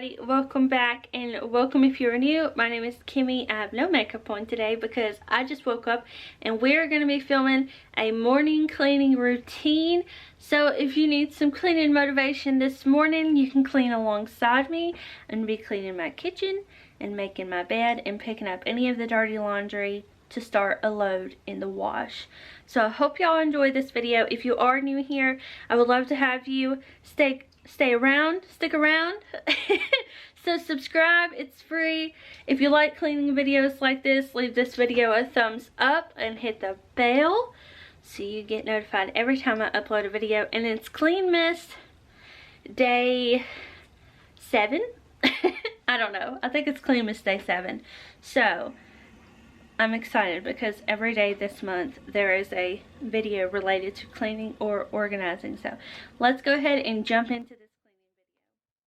everybody, welcome back, and welcome if you're new. My name is Kimmy. I have no makeup on today because I just woke up and we're going to be filming a morning cleaning routine. So if you need some cleaning motivation this morning, you can clean alongside me and be cleaning my kitchen and making my bed and picking up any of the dirty laundry to start a load in the wash. So I hope y'all enjoy this video. If you are new here, I would love to have you stick around. So subscribe, it's free. If you like cleaning videos like this, leave this video a thumbs up and hit the bell so you get notified every time I upload a video. And it's Cleanmas day 7. I don't know, I think it's Cleanmas day 7. So I'm excited because every day this month there is a video related to cleaning or organizing. So let's go ahead and jump into this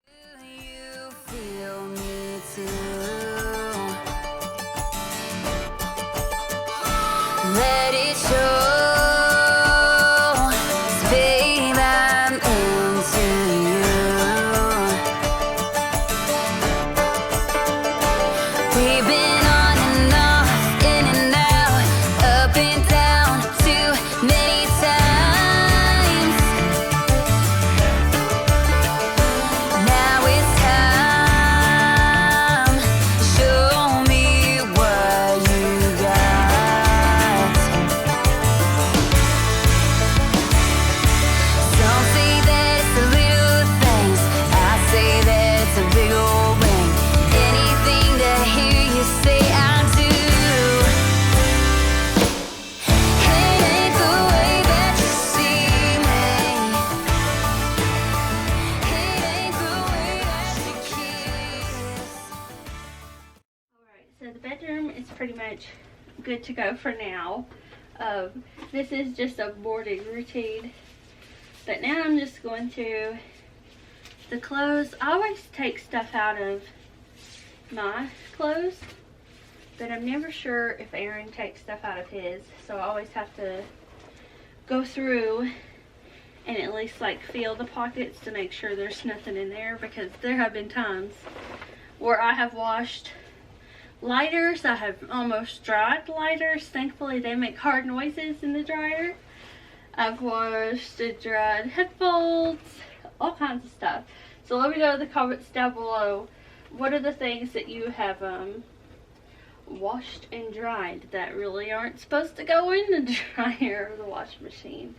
cleaning video. Do you feel me too? Let it show. Babe, I'm into you. We've been pretty much good to go for now. This is just a morning routine, but now I'm just going to the clothes. I always take stuff out of my clothes, but I'm never sure if Aaron takes stuff out of his, so I always have to go through and at least like feel the pockets to make sure there's nothing in there, because there have been times where I have washed lighters. I have almost dried lighters. Thankfully they make hard noises in the dryer. I've washed and dried headphones, all kinds of stuff. So let me know in the comments down below, what are the things that you have washed and dried that really aren't supposed to go in the dryer or the washing machine.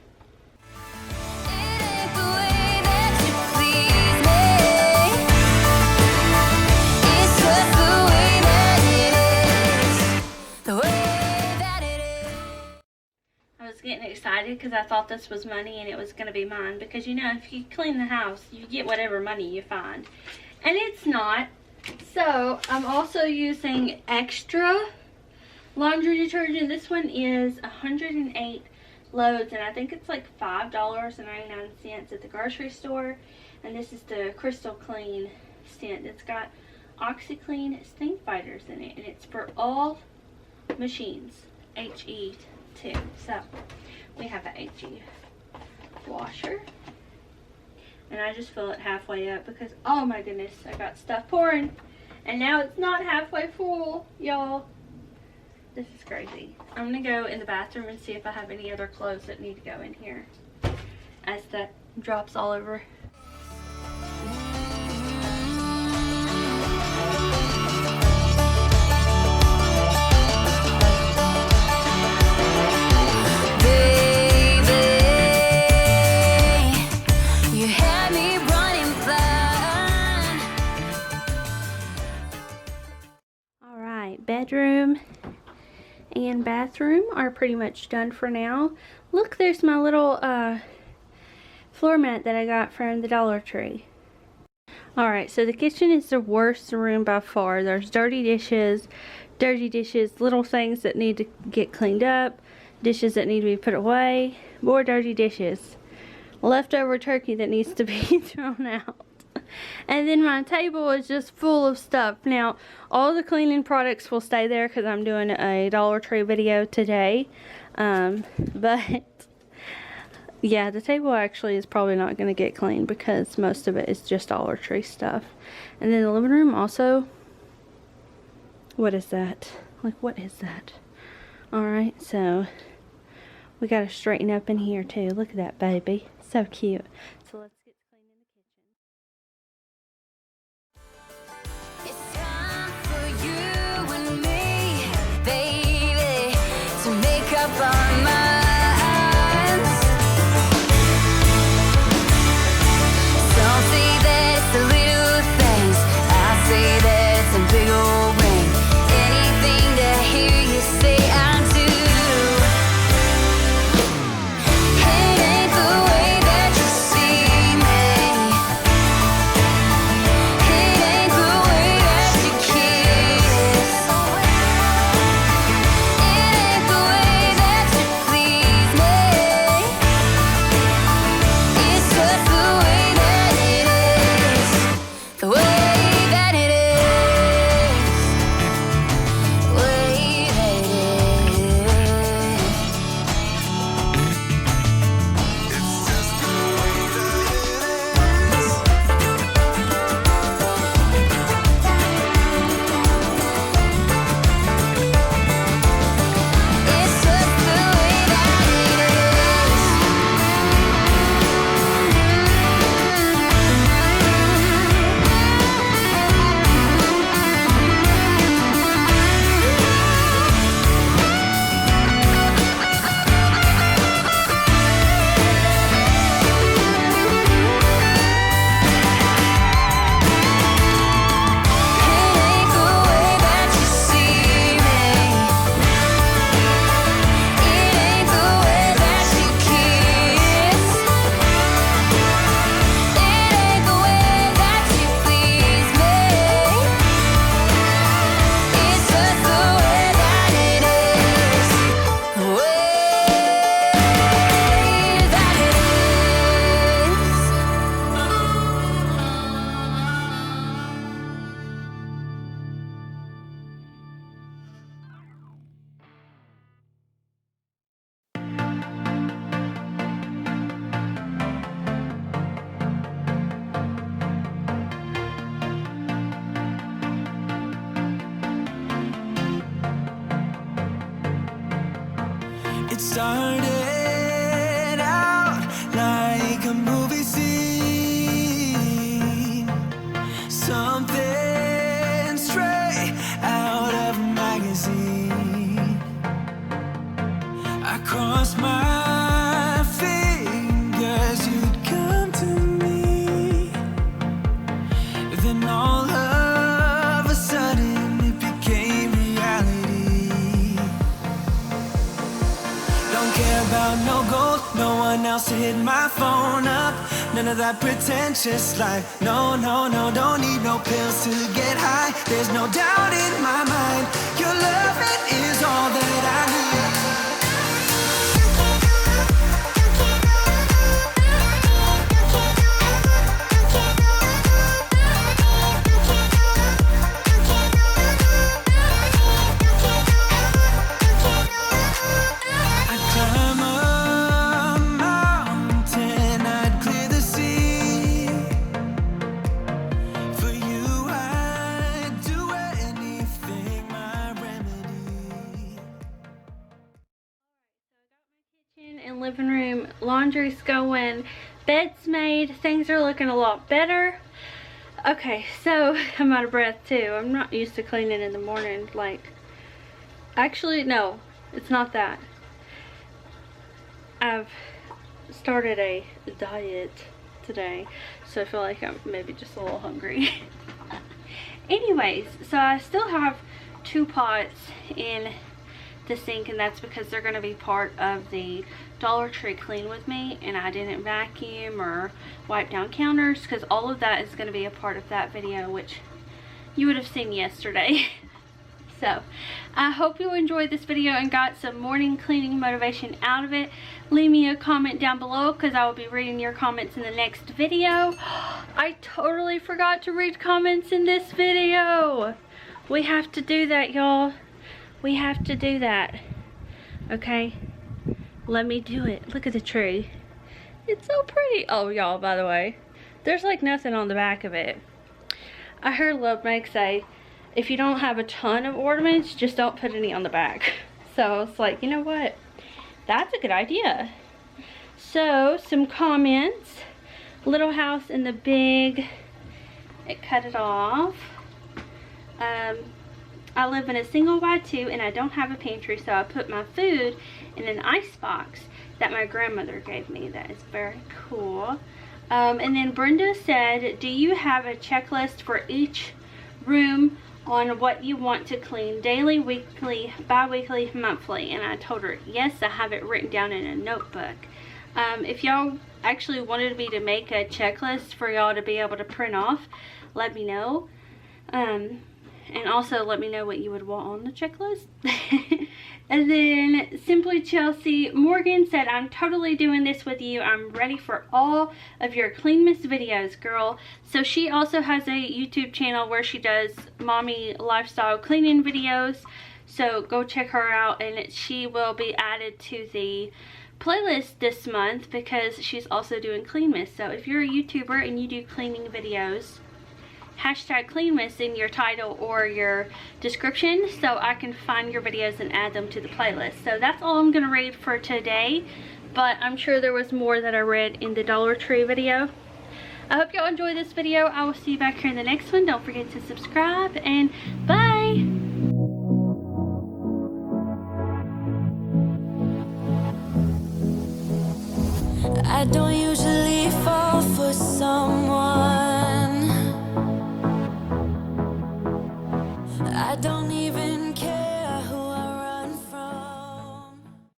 Getting excited because I thought this was money and it was going to be mine, because you know, if you clean the house you get whatever money you find, and it's not. So I'm also using extra laundry detergent. This one is 108 loads and I think it's like $5.99 at the grocery store, and this is the Crystal Clean scent. It's got OxyClean stain fighters in it, and it's for all machines, HE2. So we have an HE washer, and I just fill it halfway up because, oh my goodness, I got stuff pouring and now it's not halfway full, y'all. This is crazy. I'm gonna go in the bathroom and see if I have any other clothes that need to go in here as that drops all over. Bedroom and bathroom are pretty much done for now. Look, there's my little floor mat that I got from the Dollar Tree. Alright, so the kitchen is the worst room by far. There's dirty dishes, little things that need to get cleaned up, dishes that need to be put away, more dirty dishes, leftover turkey that needs to be thrown out. And then my table is just full of stuff. Now, all the cleaning products will stay there because I'm doing a Dollar Tree video today. But Yeah, the table actually is probably not going to get cleaned because most of it is just Dollar Tree stuff. And then the living room also, what is that? Like, what is that? Alright, so we got to straighten up in here too. Look at that baby. So cute. So let's get clean in the kitchen. It's time for you and me, baby, to make up our minds. Some say that it's the little things, I say that it's a big old ring. Anything to hear you say I do. It ain't the way that you see me. It ain't the way that you kiss. It ain't the way that you please me. It's just the way that it is. The way that it is. The way that it is. It's just the way that it is. It's just the way that It ain't the way that you see me. It ain't the way that you kiss. It ain't the way that you please me. It's just the way that it is. The way that it is. It started out like a movie scene, something straight out of a magazine. I crossed my fingers you'd come to me. Then all of a sudden it became reality. Don't care about no gold, no one else to hit my phone up. None of that pretentious life. No, no, no, don't need no pills to get high. There's no doubt in my mind. Your loving is all that I need. I'd climb a mountain, I'd clear the sea. For you, I'd do anything, my remedy. Kitchen and living room, laundry's going, bed's made, things are looking a lot better. Okay, so I'm out of breath too. I'm not used to cleaning in the morning. Like, actually, no, it's not that. I've started a diet today, so I feel like I'm maybe just a little hungry. Anyways, so I still have 2 pots in the sink, and that's because they're going to be part of the Dollar Tree Clean With Me, and I didn't vacuum or wipe down counters because all of that is going to be a part of that video, which you would have seen yesterday. So I hope you enjoyed this video and got some morning cleaning motivation out of it. Leave me a comment down below because I will be reading your comments in the next video. I totally forgot to read comments in this video. We have to do that, y'all. We have to do that. Okay, let me do it. Look at the tree. It's so pretty. Oh, y'all, by the way, there's like nothing on the back of it. I heard Love Meg say, if you don't have a ton of ornaments, just don't put any on the back. So I was like, you know what? That's a good idea. So, some comments. Little house in the big. It cut it off. I live in a single wide 2 and I don't have a pantry, so I put my food in an ice box that my grandmother gave me. That is very cool. And then Brenda said, do you have a checklist for each room on what you want to clean daily, weekly, bi-weekly, monthly? And I told her, yes, I have it written down in a notebook. If y'all actually wanted me to make a checklist for y'all to be able to print off, let me know. And also let me know what you would want on the checklist. And then Simply Chelsea Morgan said, I'm totally doing this with you. I'm ready for all of your cleanmas videos, girl. So she also has a YouTube channel where she does mommy lifestyle cleaning videos. So go check her out, and she will be added to the playlist this month because she's also doing cleanmas. So if you're a YouTuber and you do cleaning videos, hashtag cleanmas in your title or your description so I can find your videos and add them to the playlist. So that's all I'm gonna read for today, but I'm sure there was more that I read in the Dollar Tree video. I hope y'all enjoyed this video. I will see you back here in the next one. Don't forget to subscribe, and bye. I don't usually fall for someone. I don't even